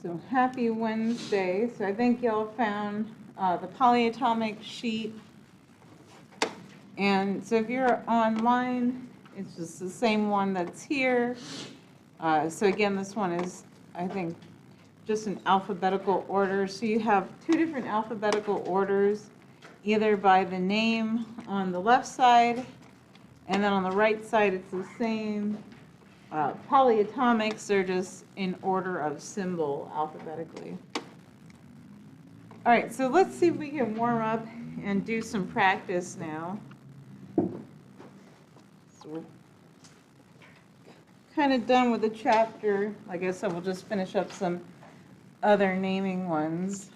So happy Wednesday. So I think y'all found the polyatomic sheet. And so if you're online, it's just the same one that's here. So again, this one is, I think, just an alphabetical order. So you have two different alphabetical orders, either by the name on the left side, and then on the right side it's the same. Polyatomics are just in order of symbol alphabetically. All right, so let's see if we can warm up and do some practice now. So we're kind of done with the chapter. Like I said, we'll just finish up some other naming ones.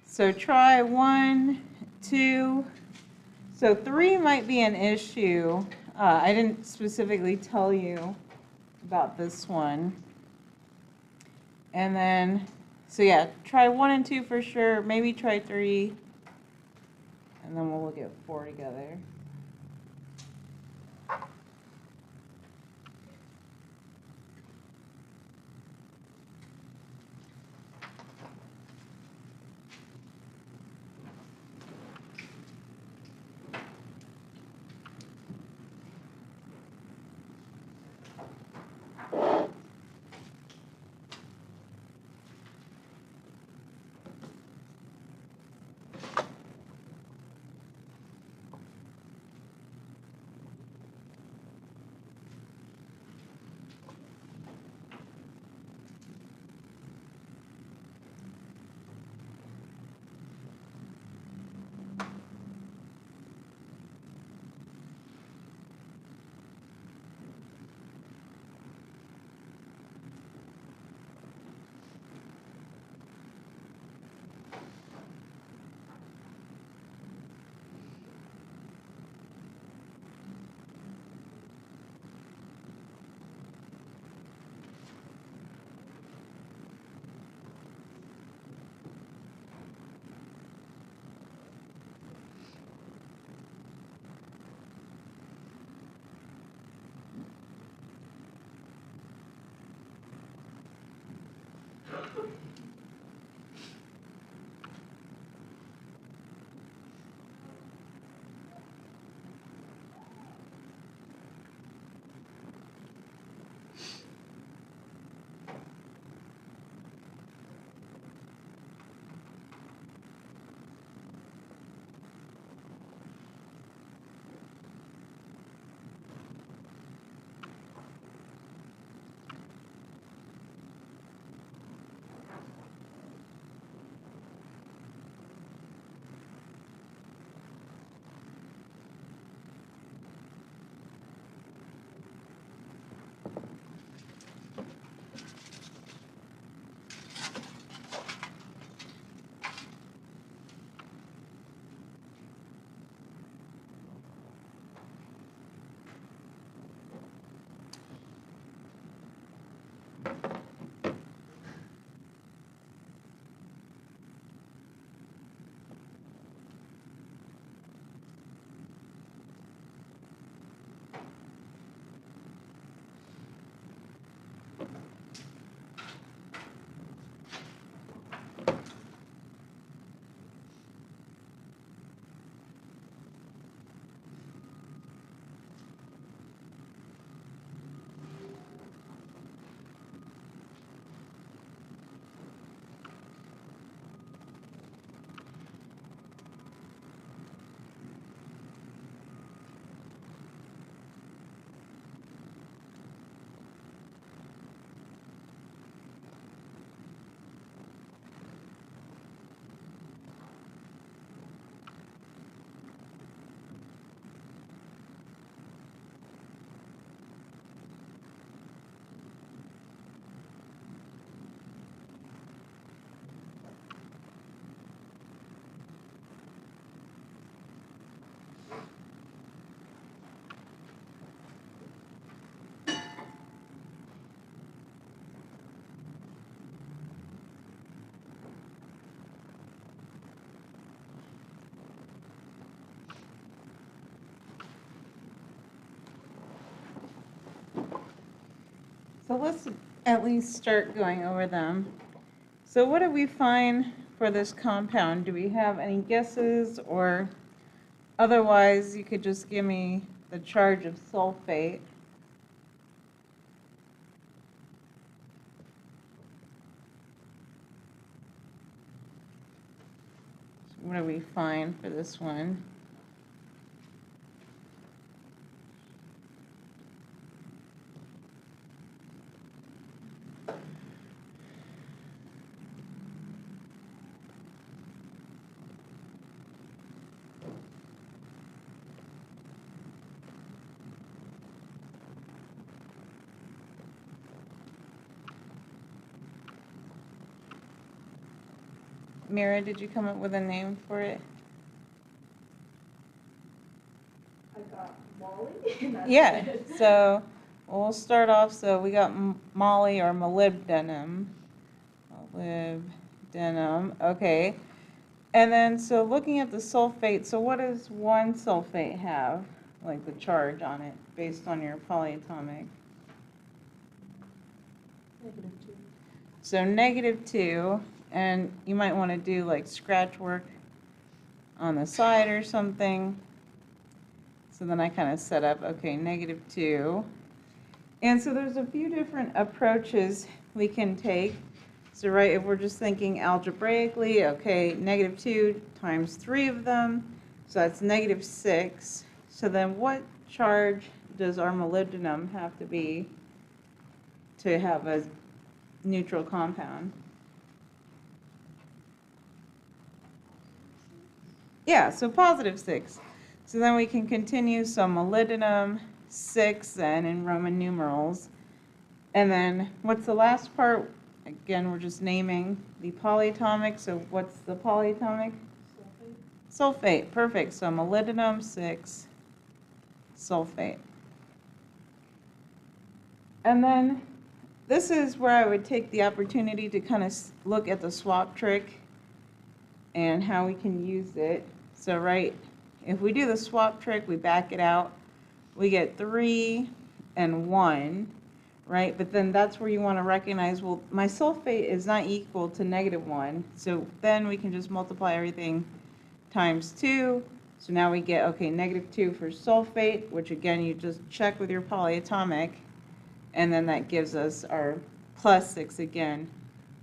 So try 1, 2. So 3 might be an issue. I didn't specifically tell you about this one. And then, so yeah, try 1 and 2 for sure. Maybe try 3. And then we'll look at 4 together. So let's at least start going over them. So what did we find for this compound? Do we have any guesses, or otherwise you could just give me the charge of sulfate? So what do we find for this one? Mira, did you come up with a name for it? I got Molly. Yeah, so we'll start off. So we got moly or molybdenum. Molybdenum, okay. And then, so looking at the sulfate, so what does one sulfate have, like the charge on it, based on your polyatomic? -2. So -2, and you might want to do like scratch work on the side or something. So then I kind of set up, okay, -2. And so there's a few different approaches we can take. So right, if we're just thinking algebraically, okay, -2 times 3 of them, so that's -6. So then what charge does our molybdenum have to be to have a neutral compound? Yeah, so +6. So then we can continue, so molybdenum, 6 then in Roman numerals. And then what's the last part? Again, we're just naming the polyatomic, so what's the polyatomic? Sulfate, perfect. So molybdenum, 6, sulfate. And then this is where I would take the opportunity to kind of look at the swap trick and how we can use it. So right, if we do the swap trick, we back it out, we get 3 and 1, right? But then that's where you want to recognize, well, my sulfate is not equal to -1, so then we can just multiply everything times 2. So now we get, okay, -2 for sulfate, which again, you just check with your polyatomic, and then that gives us our +6 again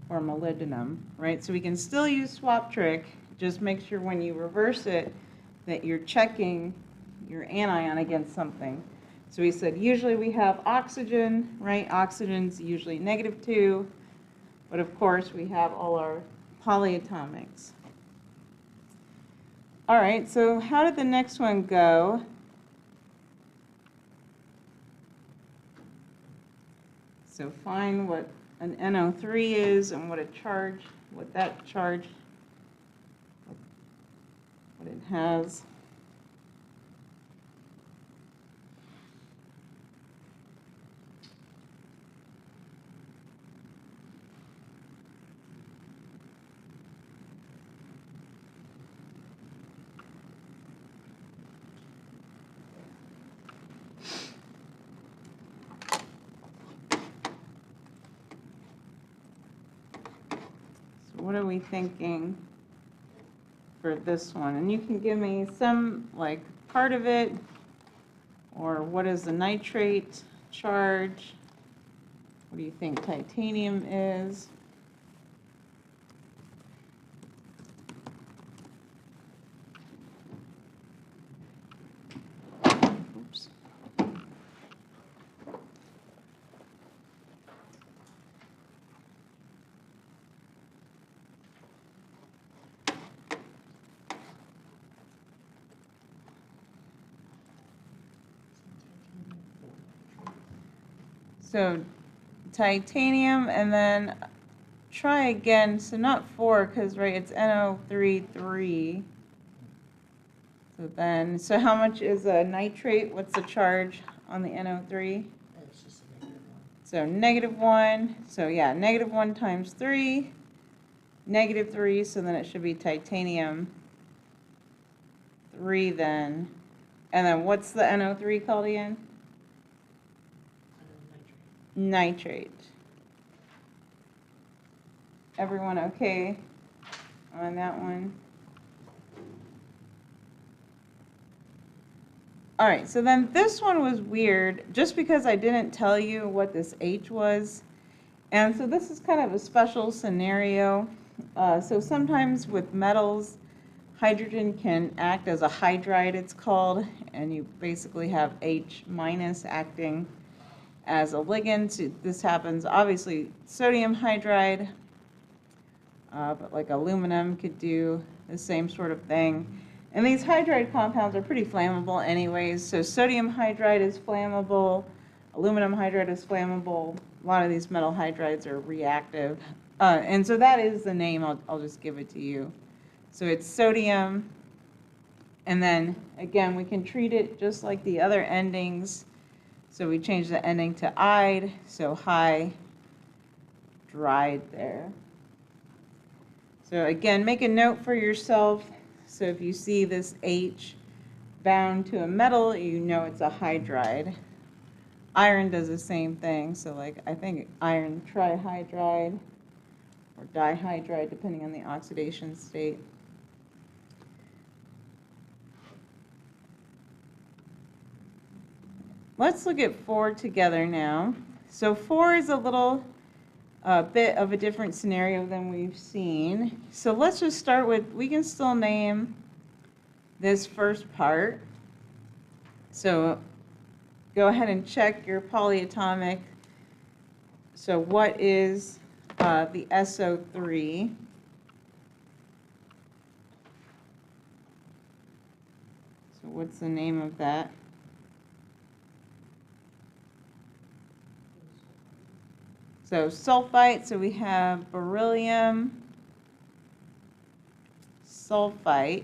for molybdenum, right? So we can still use swap trick, just make sure when you reverse it that you're checking your anion against something. So we said usually we have oxygen, right? Oxygen's usually -2, but of course we have all our polyatomics. All right, so how did the next one go? So find what an NO3 is and what a charge, what that charge, what it has. What are we thinking for this one? And you can give me some, like, part of it, or what is the nitrate charge? What do you think titanium is? Oops. So titanium, and then try again, so not 4, because, right, it's NO3,3. So then, so how much is a nitrate? What's the charge on the NO3? It's just a -1. So -1, so yeah, -1 times 3, -3, so then it should be titanium 3 then. And then what's the NO3 called again? nitrate. Everyone okay on that one? All right, so then this one was weird just because I didn't tell you what this H was. And so this is kind of a special scenario. So sometimes with metals, hydrogen can act as a hydride, it's called, and you basically have H minus acting as a ligand. So this happens, obviously, sodium hydride, but like aluminum could do the same sort of thing. And these hydride compounds are pretty flammable anyways. So sodium hydride is flammable, aluminum hydride is flammable. A lot of these metal hydrides are reactive. And so that is the name, I'll just give it to you. So it's sodium, and then again, we can treat it just like the other endings. So we change the ending to "ide," so high, dried there. So again, make a note for yourself. So if you see this H bound to a metal, you know it's a hydride. Iron does the same thing. So like I think iron trihydride or dihydride, depending on the oxidation state. Let's look at 4 together now. So 4 is a little bit of a different scenario than we've seen. So let's just start with, we can still name this first part. So go ahead and check your polyatomic. So what is the SO3? So what's the name of that? So sulfite, so we have beryllium sulfite.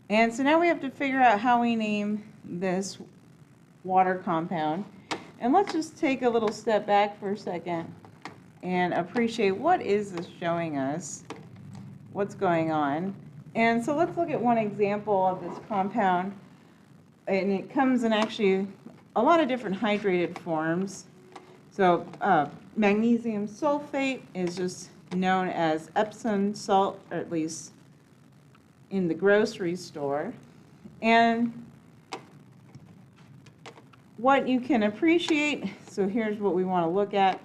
And so now we have to figure out how we name this water compound. And let's just take a little step back for a second and appreciate what is this showing us, what's going on. And so let's look at one example of this compound. And it comes in actually a lot of different hydrated forms. So magnesium sulfate is just known as Epsom salt, or at least in the grocery store. And what you can appreciate, so here's what we want to look at.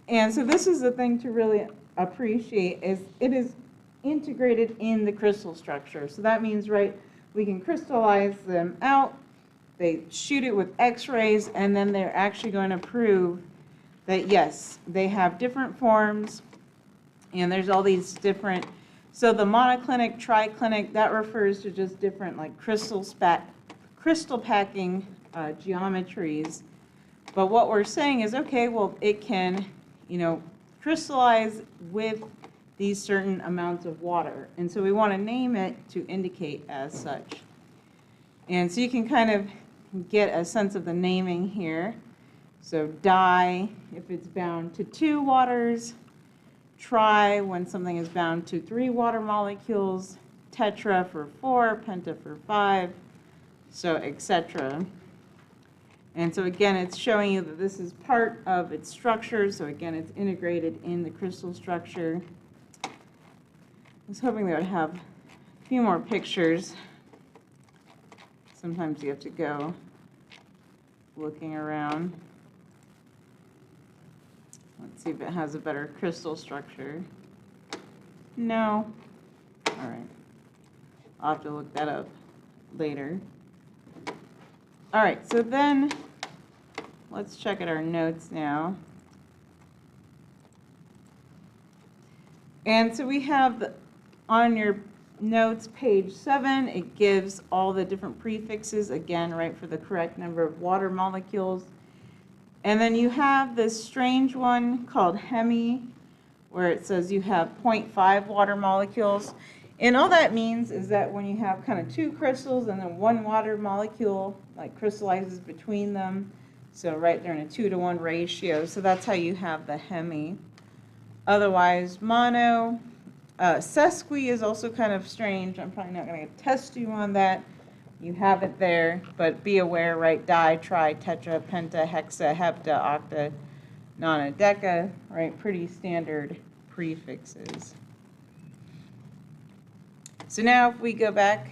And so this is the thing to really appreciate, is it is integrated in the crystal structure. So that means, right, we can crystallize them out. They shoot it with X-rays, and then they're actually going to prove that, yes, they have different forms, and there's all these different, so the monoclinic, triclinic, that refers to just different like crystal packing geometries. But what we're saying is, okay, well, it can, crystallize with these certain amounts of water. And so we want to name it to indicate as such. And so you can kind of get a sense of the naming here. So di, if it's bound to 2 waters, tri, when something is bound to 3 water molecules, tetra for 4, penta for 5, so etc. And so again, it's showing you that this is part of its structure. So again, it's integrated in the crystal structure. I was hoping they would have a few more pictures. Sometimes you have to go looking around. Let's see if it has a better crystal structure. No. All right. I'll have to look that up later. All right, so then let's check at our notes now. And so we have on your notes, page 7, it gives all the different prefixes, again, right, for the correct number of water molecules. And then you have this strange one called hemi, where it says you have 0.5 water molecules. And all that means is that when you have kind of 2 crystals and then 1 water molecule like crystallizes between them, so right there in a 2-to-1 ratio, so that's how you have the hemi. Otherwise, mono. Sesqui is also kind of strange. I'm probably not going to test you on that, you have it there, but be aware, right, di, tri, tetra, penta, hexa, hepta, octa, nona, deca, right, pretty standard prefixes. So now if we go back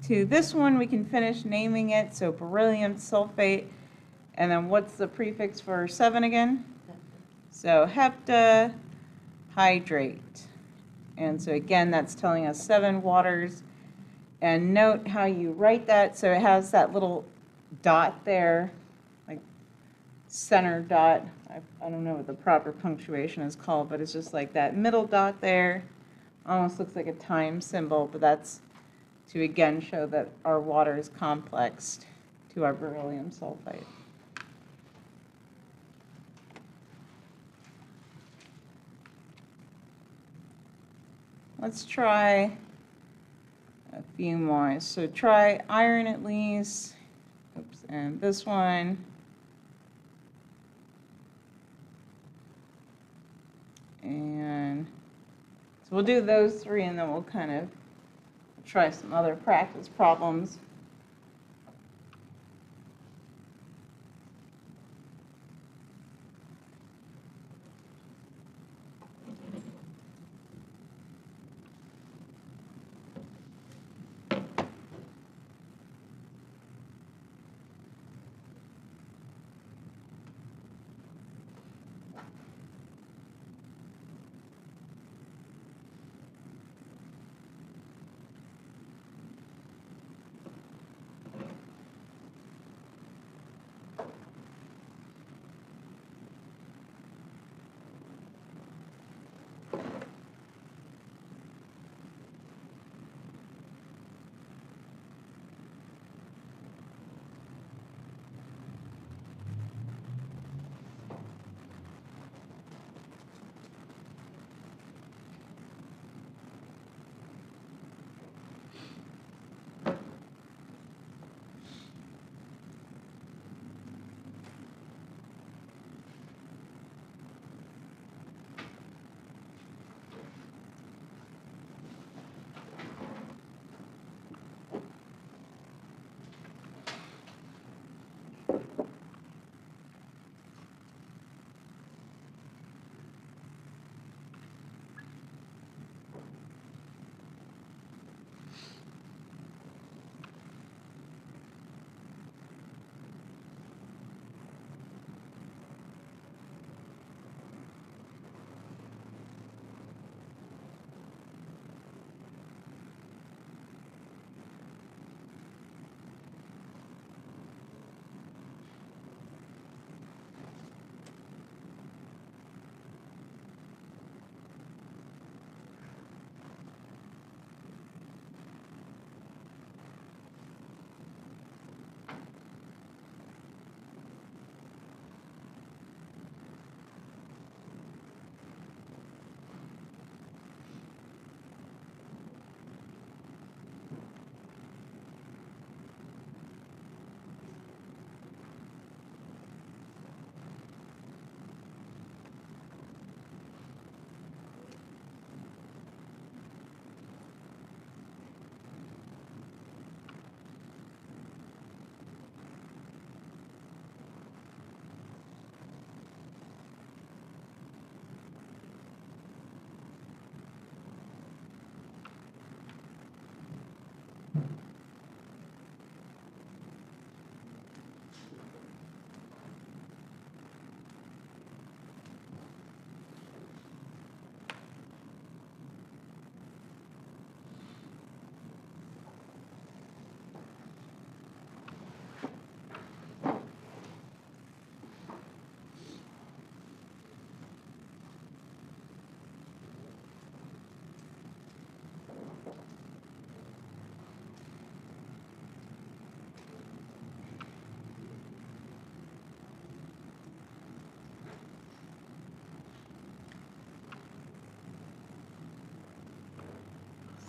to this one, we can finish naming it. So beryllium sulfate, and then what's the prefix for 7 again? So hepta hydrate. And so again, that's telling us 7 waters. And note how you write that. So it has that little dot there, like center dot. I don't know what the proper punctuation is called, but it's just like that middle dot there. Almost looks like a time symbol, but that's to again show that our water is complexed to our beryllium sulfate. Let's try a few more. So try iron at least. Oops, and this one. And so we'll do those 3 and then we'll kind of try some other practice problems.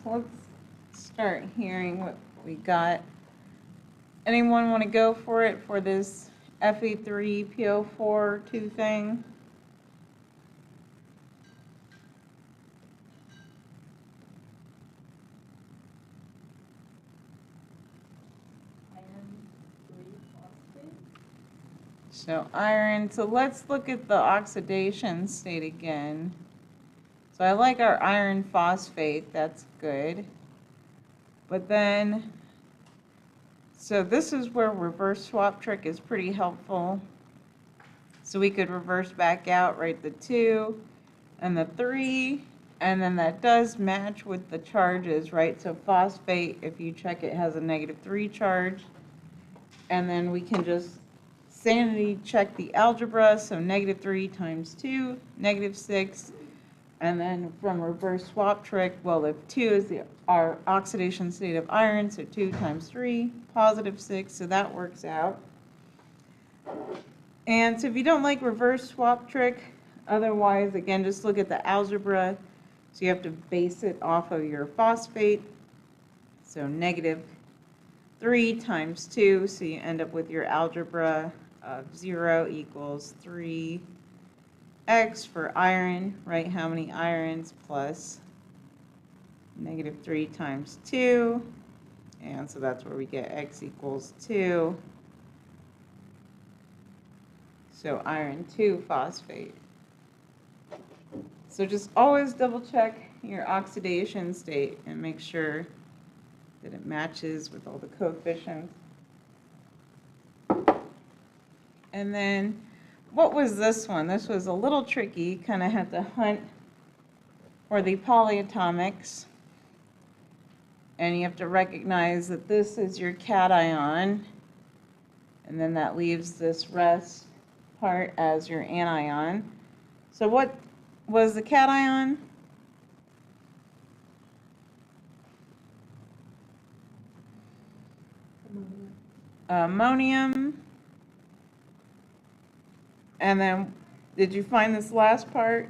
So let's start hearing what we got. Anyone want to go for it for this Fe3 PO4 2 thing? So iron, so let's look at the oxidation state again. So I like our iron phosphate, that's good. But then, so this is where reverse swap trick is pretty helpful. So we could reverse back out, right, the 2 and the 3, and then that does match with the charges, right? So phosphate, if you check it, has a -3 charge. And then we can just sanity check the algebra, so -3 times 2, -6. And then from reverse swap trick, well, if 2 is our oxidation state of iron, so 2 times 3, +6, so that works out. And so if you don't like reverse swap trick, otherwise, again, just look at the algebra. So you have to base it off of your phosphate, so -3 times 2, so you end up with your algebra of 0 equals 3x for iron, right? How many irons plus -3 times 2, and so that's where we get x equals 2. So iron 2 phosphate. So just always double check your oxidation state and make sure that it matches with all the coefficients. And then, what was this one? This was a little tricky, kind of had to hunt for the polyatomics. And you have to recognize that this is your cation, and then that leaves this rest part as your anion. So what was the cation? Ammonium. And then, did you find this last part?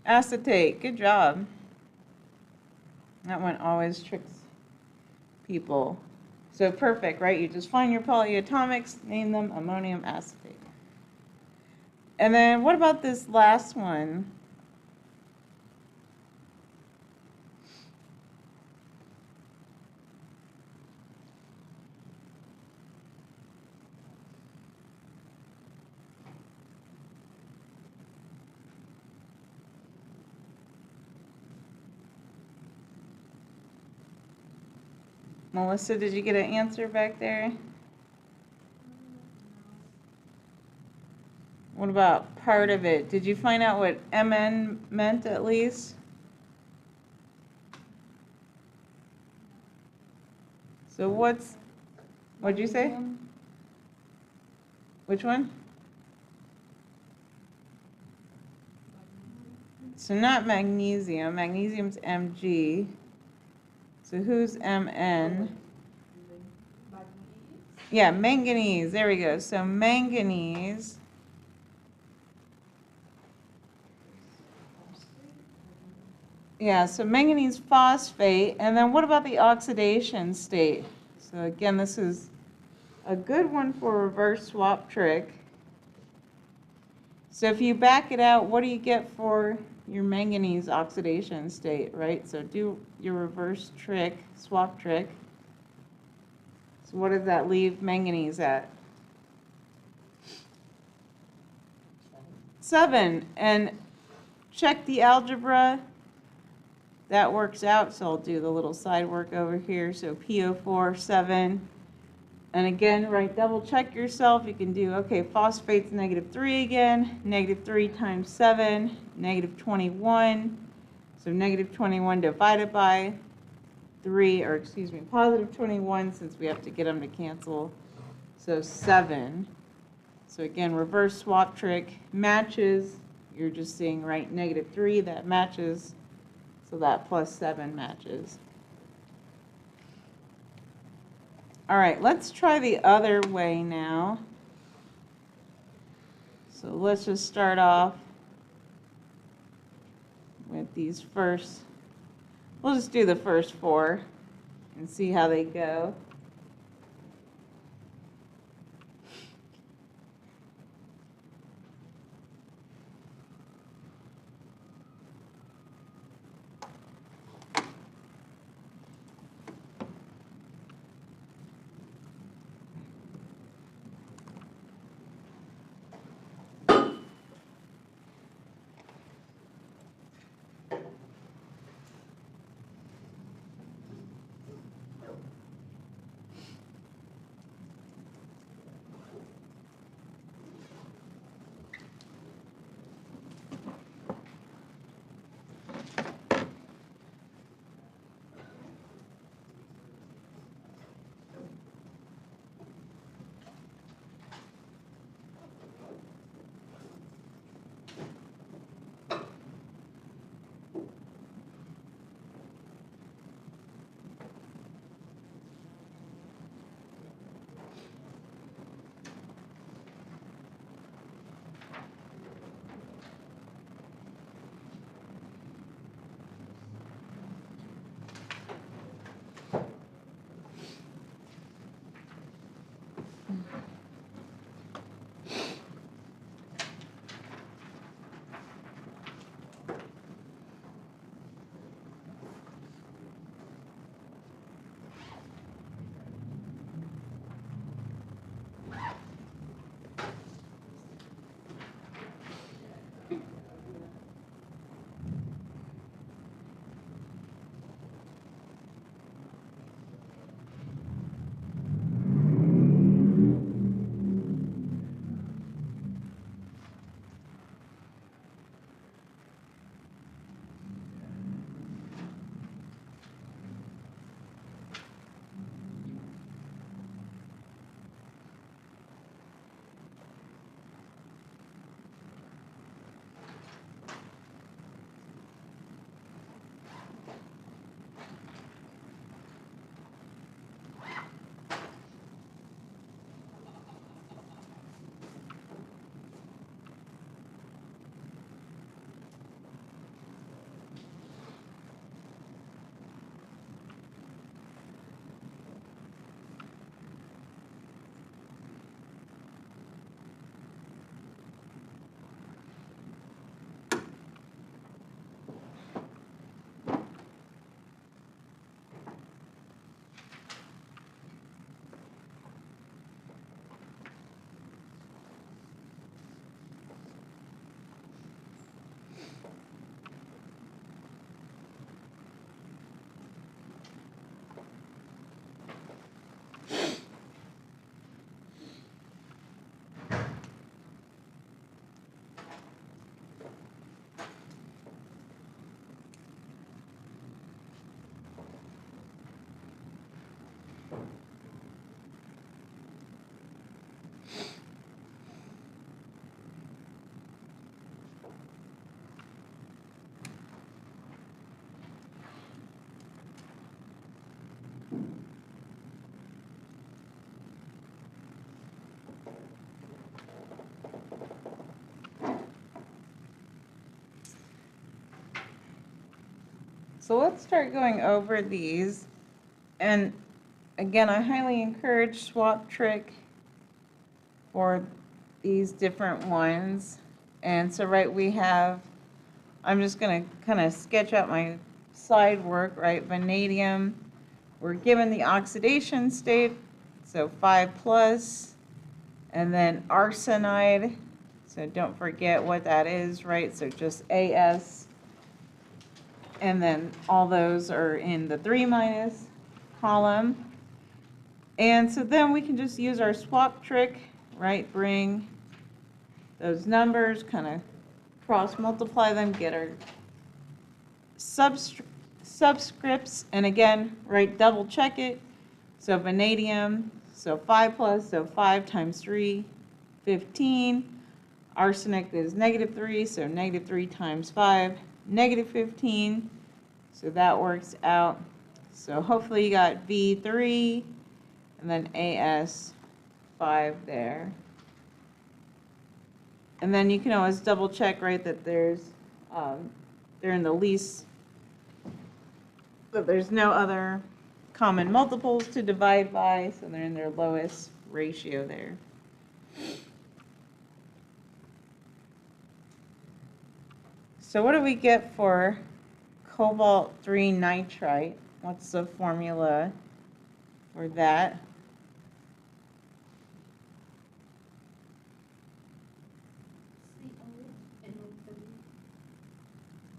Acetate. Good job. That one always tricks people. So perfect, right? You just find your polyatomics, name them ammonium acetate. And then what about this last one? Melissa, did you get an answer back there? What about part of it? Did you find out what MN meant at least? So what'd you say? Which one? So not magnesium. Magnesium's Mg. So who's Mn? Yeah, manganese. There we go. So manganese. Yeah, so manganese phosphate. And then what about the oxidation state? So again, this is a good one for reverse swap trick. So if you back it out, what do you get for your manganese oxidation state, right? So do your reverse trick, swap trick. So what does that leave manganese at? 7. And check the algebra. That works out, so I'll do the little side work over here. So PO4, 7. And again, right, double check yourself. You can do, okay, phosphate's -3 again. -3 times 7, -21. So -21 divided by 3, or excuse me, +21, since we have to get them to cancel. So 7. So again, reverse swap trick matches. You're just seeing, right, -3, that matches. So that +7 matches. All right, let's try the other way now. So let's just start off with these first. We'll just do the first 4 and see how they go. So let's start going over these. And again, I highly encourage swap trick for these different ones. And so we have, I'm just going to kind of sketch out my side work, right? Vanadium, we're given the oxidation state, so 5+, and then arsenide, so don't forget what that is, right? So just As, and then all those are in the 3- column. And so then we can just use our swap trick, right? Bring those numbers, kind of cross multiply them, get our subscripts, and again, right, double check it. So vanadium, so 5+, so 5 times 3, 15. Arsenic is -3, so -3 times 5, -15. So that works out. So hopefully you got V3 and then AS5 there. And then you can always double check, right, that they're in the least, that there's no other common multiples to divide by, so they're in their lowest ratio there. So what do we get for cobalt-3 nitrite? What's the formula for that?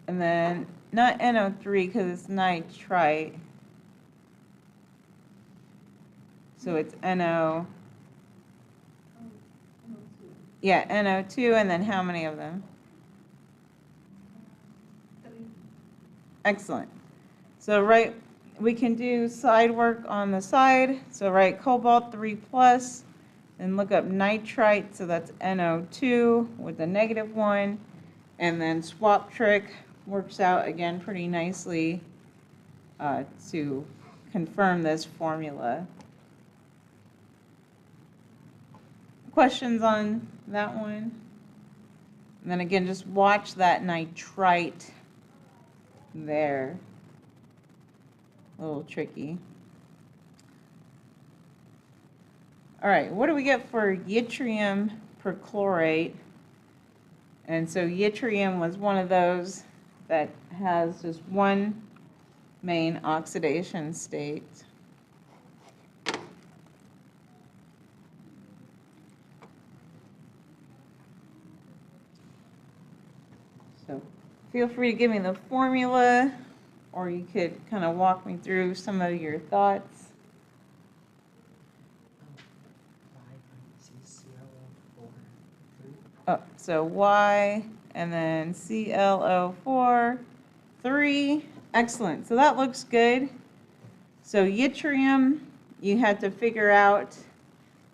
And then not NO3 because it's nitrite. So it's NO. Yeah, NO2, and then how many of them? 3. Excellent. So right, we can do side work on the side. So write cobalt-3+, and look up nitrite, so that's NO2 with the -1, and then swap trick works out again pretty nicely to confirm this formula. Questions on that one? And then again, just watch that nitrite there. A little tricky. All right, what do we get for yttrium perchlorate? And so yttrium was one of those that has just one main oxidation state. So feel free to give me the formula, or you could kind of walk me through some of your thoughts. Oh, so Y and then ClO4, 3. Excellent. So that looks good. So yttrium, you had to figure out,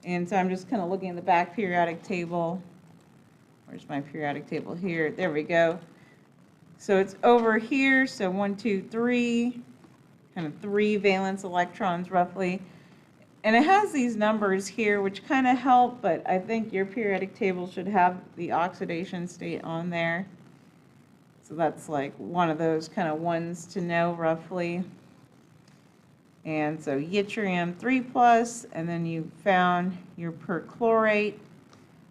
and so I'm just kind of looking at the back periodic table. Where's my periodic table here? There we go. So it's over here, so 1, 2, 3, kind of 3 valence electrons roughly. And it has these numbers here, which kind of help, but I think your periodic table should have the oxidation state on there. So that's like one of those kind of ones to know roughly. And so yttrium 3+, and then you found your perchlorate.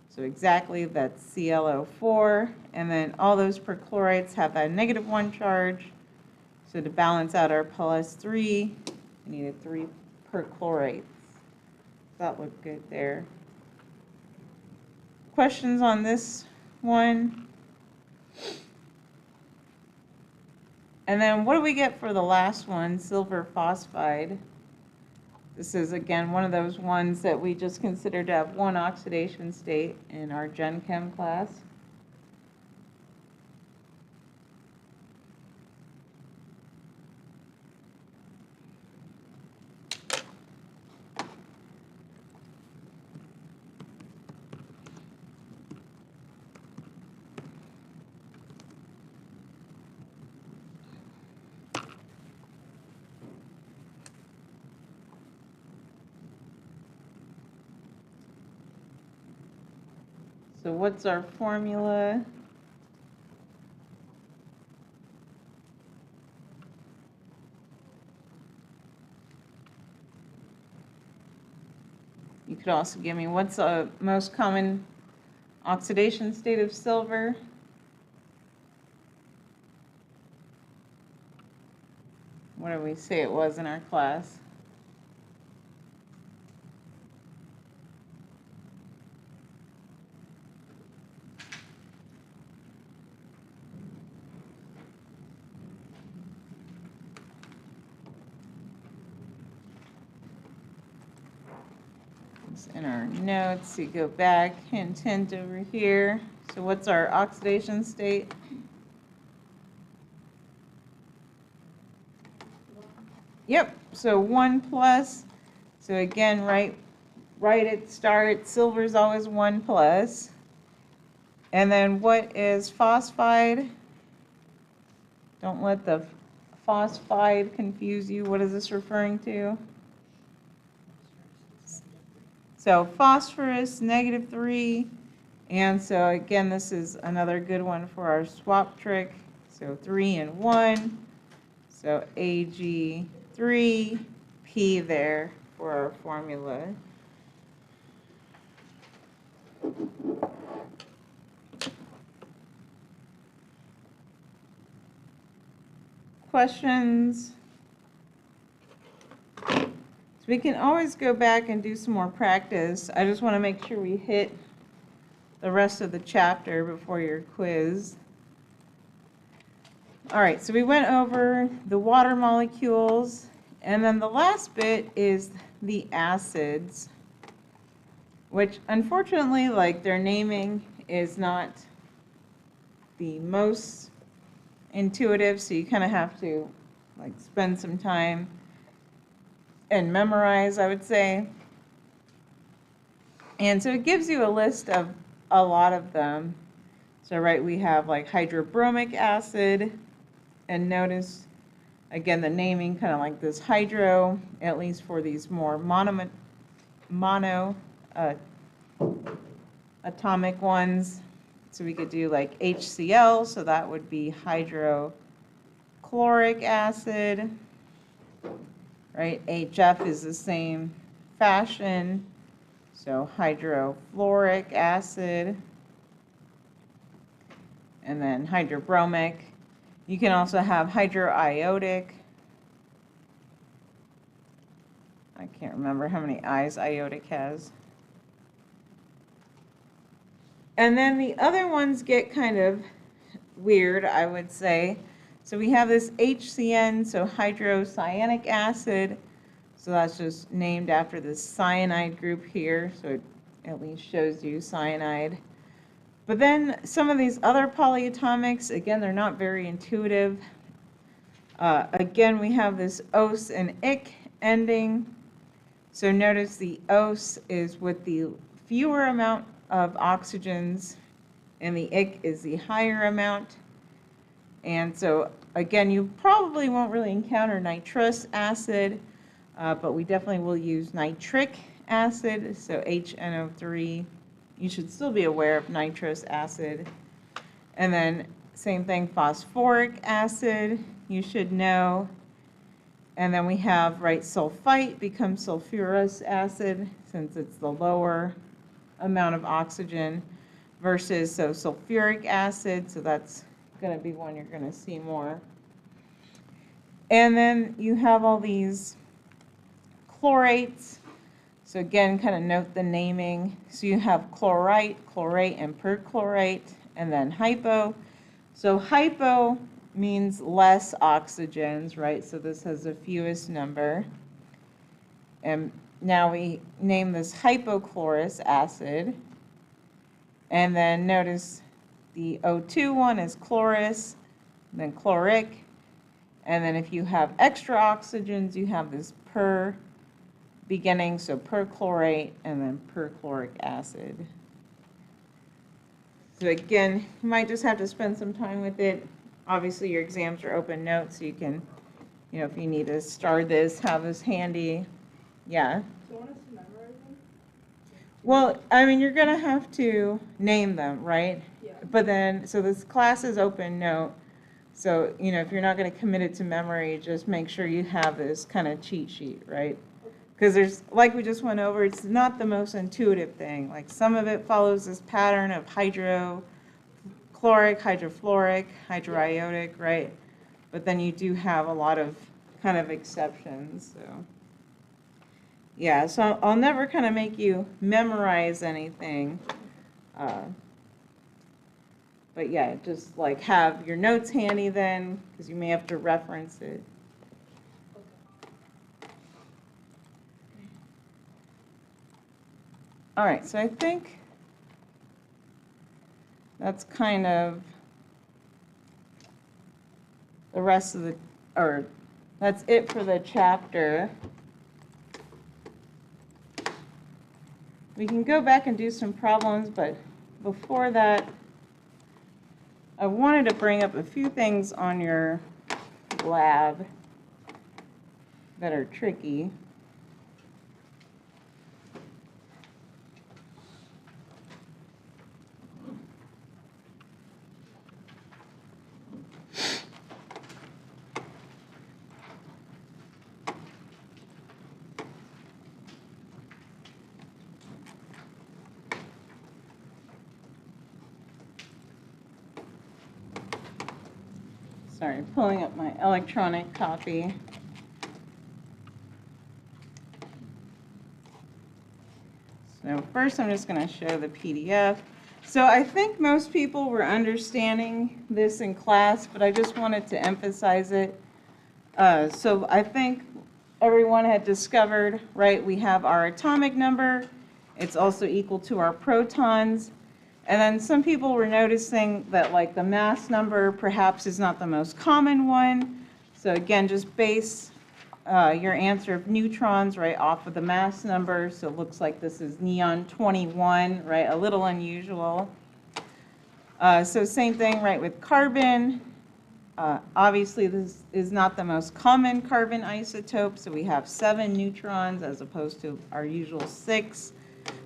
So exactly, that's ClO4. And then all those perchlorates have that -1 charge. So to balance out our +3, we needed 3 perchlorates. That looked good there. Questions on this one? And then what do we get for the last one, silver phosphide? This is, again, one of those ones that we just considered to have one oxidation state in our Gen Chem class. So what's our formula? You could also give me what's the most common oxidation state of silver? What did we say it was in our class? It's in our notes. You go back, hint, hint over here. So what's our oxidation state? Yep, so 1 plus. So again, right at start, silver's always 1 plus. And then what is phosphide? Don't let the phosphide confuse you. What is this referring to? So phosphorus, -3. And so again, this is another good one for our swap trick. So 3 and 1. So Ag3, P there for our formula. Questions? So we can always go back and do some more practice. I just want to make sure we hit the rest of the chapter before your quiz. All right, so we went over the water molecules, and then the last bit is the acids, which unfortunately, like, their naming is not the most intuitive, so you kind of have to like spend some time and memorize, I would say. And so it gives you a list of a lot of them. So right, we have like hydrobromic acid, and notice again the naming kind of like this hydro, at least for these more mono atomic ones. So we could do like HCl, so that would be hydrochloric acid, right? HF is the same fashion, so hydrofluoric acid, and then hydrobromic. You can also have hydroiodic. I can't remember how many I's iodic has. And then the other ones get kind of weird, I would say. So we have this HCN, so hydrocyanic acid. So that's just named after this cyanide group here. So it at least shows you cyanide. But then some of these other polyatomics, again, they're not very intuitive. Again, we have this os and ic ending. So notice the os is with the fewer amount of oxygens, and the ic is the higher amount. And so again, you probably won't really encounter nitrous acid, but we definitely will use nitric acid, so HNO3. You should still be aware of nitrous acid. And then same thing, phosphoric acid, you should know. And then we have, right, sulfite becomes sulfurous acid since it's the lower amount of oxygen versus so sulfuric acid, so that's going to be one you're going to see more. And then you have all these chlorates. So again, kind of note the naming. So you have chlorite, chlorate, and perchlorate, and then hypo. So hypo means less oxygens, right? So this has the fewest number. And now we name this hypochlorous acid. And then notice the O2 one is chlorous, then chloric. And then if you have extra oxygens, you have this per beginning, so perchlorate and then perchloric acid. So again, you might just have to spend some time with it. Obviously your exams are open notes, so you can, you know, if you need to start this, have this handy. Yeah. So want us to memorize them? Well, I mean, you're gonna have to name them, right? Yeah. But then, so this class is open note. So, you know, if you're not gonna commit it to memory, just make sure you have this kind of cheat sheet, right? Because there's, like we just went over, it's not the most intuitive thing. Like some of it follows this pattern of hydrochloric, hydrofluoric, hydroiodic, right? But then you do have a lot of kind of exceptions, so. Yeah, so I'll never kind of make you memorize anything. But yeah, just like have your notes handy then, because you may have to reference it. All right, so I think that's kind of the rest of the, or that's it for the chapter. We can go back and do some problems, but before that, I wanted to bring up a few things on your lab that are tricky. Sorry, pulling up my electronic copy. So first I'm just going to show the PDF. So I think most people were understanding this in class, but I just wanted to emphasize it. So I think everyone had discovered, right, we have our atomic number. It's also equal to our protons. And then some people were noticing that like the mass number perhaps is not the most common one. So again, just base your answer of neutrons right off of the mass number. So it looks like this is neon 21, right? A little unusual. So same thing, right, with carbon. Obviously, this is not the most common carbon isotope. So we have 7 neutrons as opposed to our usual 6.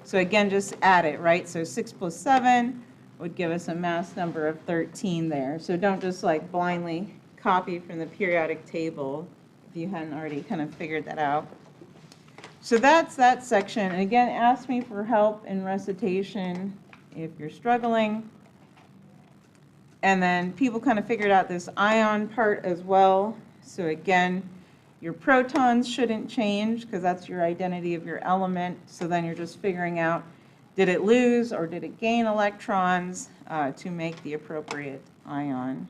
So again, just add it, right? So 6 plus 7 would give us a mass number of 13 there. So don't just like blindly copy from the periodic table if you hadn't already kind of figured that out. So that's that section. And again, ask me for help in recitation if you're struggling. And then people kind of figured out this ion part as well. So again, your protons shouldn't change because that's your identity of your element. So then you're just figuring out, did it lose or did it gain electrons to make the appropriate ion?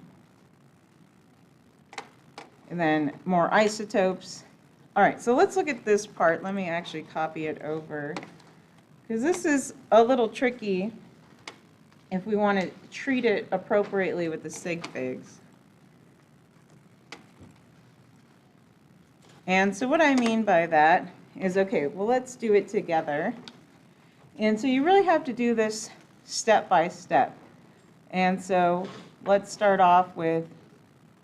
And then more isotopes. All right, so let's look at this part. Let me actually copy it over because this is a little tricky if we want to treat it appropriately with the sig figs. And so what I mean by that is, okay, well, let's do it together. And so you really have to do this step by step. And so let's start off with,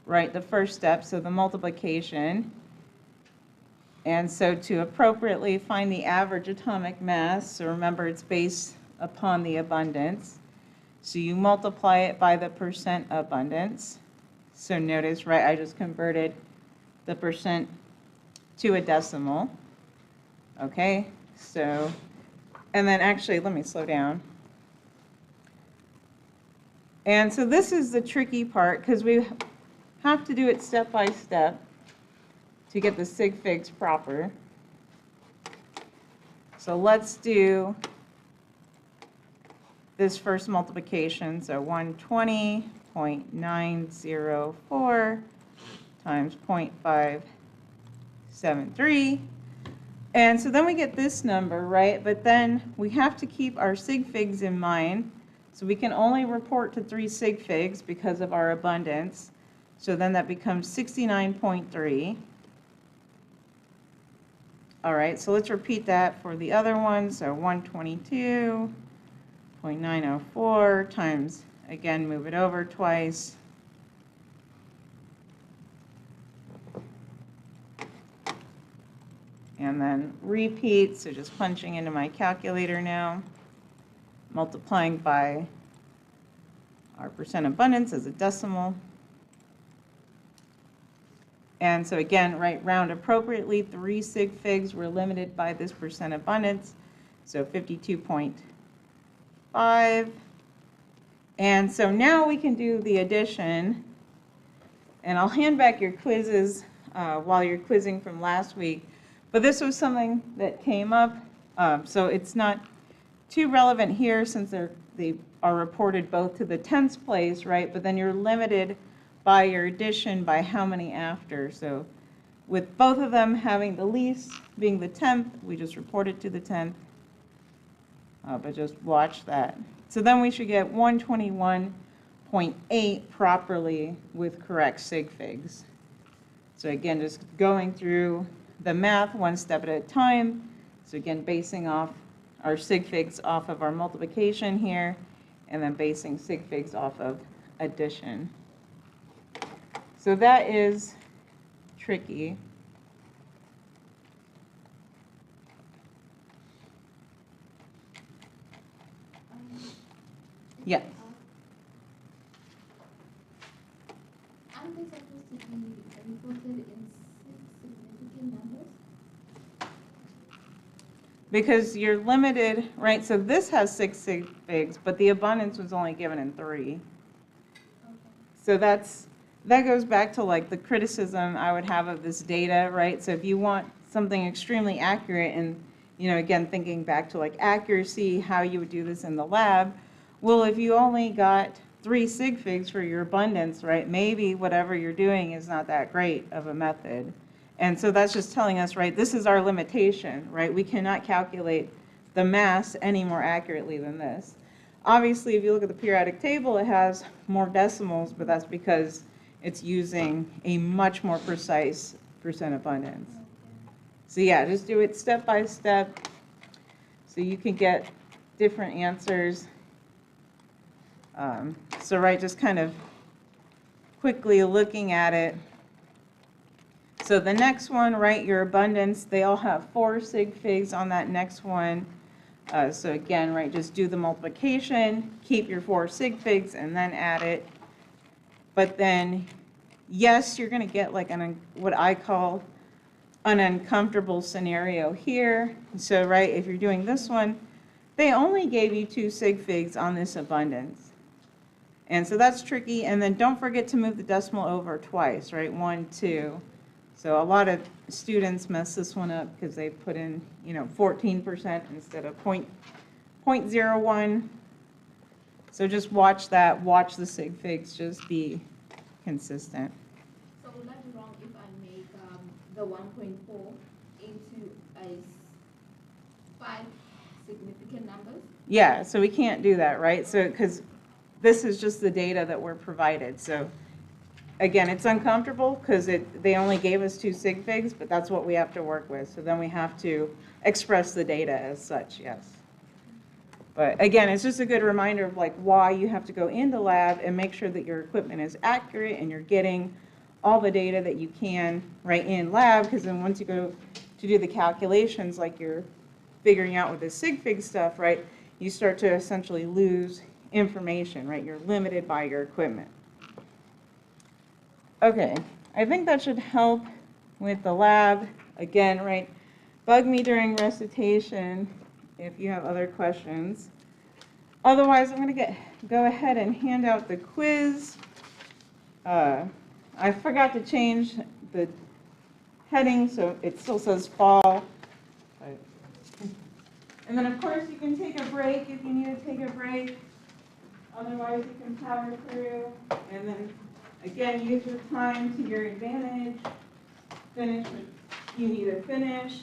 right, the first step, so the multiplication. And so to appropriately find the average atomic mass, so remember it's based upon the abundance. So you multiply it by the percent abundance. So notice, right, I just converted the percent to a decimal. Okay, so, and then actually, let me slow down. And so this is the tricky part because we have to do it step by step to get the sig figs proper. So let's do this first multiplication. So 120.904 times 0.573. And so then we get this number, right? But then we have to keep our sig figs in mind. So we can only report to 3 sig figs because of our abundance. So then that becomes 69.3. All right, so let's repeat that for the other one. So 122.904 times, again, move it over twice. And then repeat, so just punching into my calculator now, multiplying by our percent abundance as a decimal. And so again, right, round appropriately, 3 sig figs were limited by this percent abundance, so 52.5. And so now we can do the addition, and I'll hand back your quizzes while you're quizzing from last week. But this was something that came up, so it's not too relevant here since they are reported both to the tens place, right? But then you're limited by your addition by how many after. So with both of them having the least being the 10th, we just report it to the 10th. But just watch that. So then we should get 121.8 properly with correct sig figs. So again, just going through the math one step at a time. So again, basing off our sig figs off of our multiplication here, and then basing sig figs off of addition. So that is tricky. Yeah. Aren't they supposed to be reported in 6 significant numbers? Because you're limited, right? So this has 6 sig figs, but the abundance was only given in 3. Okay. So that goes back to like the criticism I would have of this data, right? So if you want something extremely accurate and, again, thinking back to like accuracy, how you would do this in the lab, well, if you only got 3 sig figs for your abundance, right, maybe whatever you're doing is not that great of a method. And so that's just telling us, right, this is our limitation, right? We cannot calculate the mass any more accurately than this. Obviously, if you look at the periodic table, it has more decimals, but that's because it's using a much more precise percent abundance. So yeah, just do it step by step so you can get different answers. So right, just kind of quickly looking at it. So the next one, right, your abundance, they all have 4 sig figs on that next one. So again, right, just do the multiplication, keep your 4 sig figs, and then add it. But then, yes, you're going to get like what I call an uncomfortable scenario here. So, right, if you're doing this one, they only gave you 2 sig figs on this abundance. And so that's tricky. And then don't forget to move the decimal over twice, right? 1, 2. So a lot of students mess this one up because they put in, 14% instead of 0.01. So just watch that. Watch the sig figs. Just be consistent. So would that be wrong if I make the 1.4 into a 5 significant numbers? Yeah, so we can't do that, right? So because this is just the data that we're provided. So again, it's uncomfortable because they only gave us 2 sig figs, but that's what we have to work with. So then we have to express the data as such, yes. But again, it's just a good reminder of like why you have to go into lab and make sure that your equipment is accurate and you're getting all the data that you can right in lab, because then once you go to do the calculations, like you're figuring out with the sig fig stuff, right, you start to essentially lose information, right? You're limited by your equipment. Okay, I think that should help with the lab. Again, right, bug me during recitation if you have other questions. Otherwise, I'm going to go ahead and hand out the quiz. I forgot to change the heading, so it still says fall. And then, of course, you can take a break if you need to take a break. Otherwise, you can power through. And then, again, use your time to your advantage. Finish what you need to finish.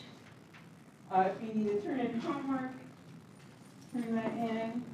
If you need to turn in homework, turn that in.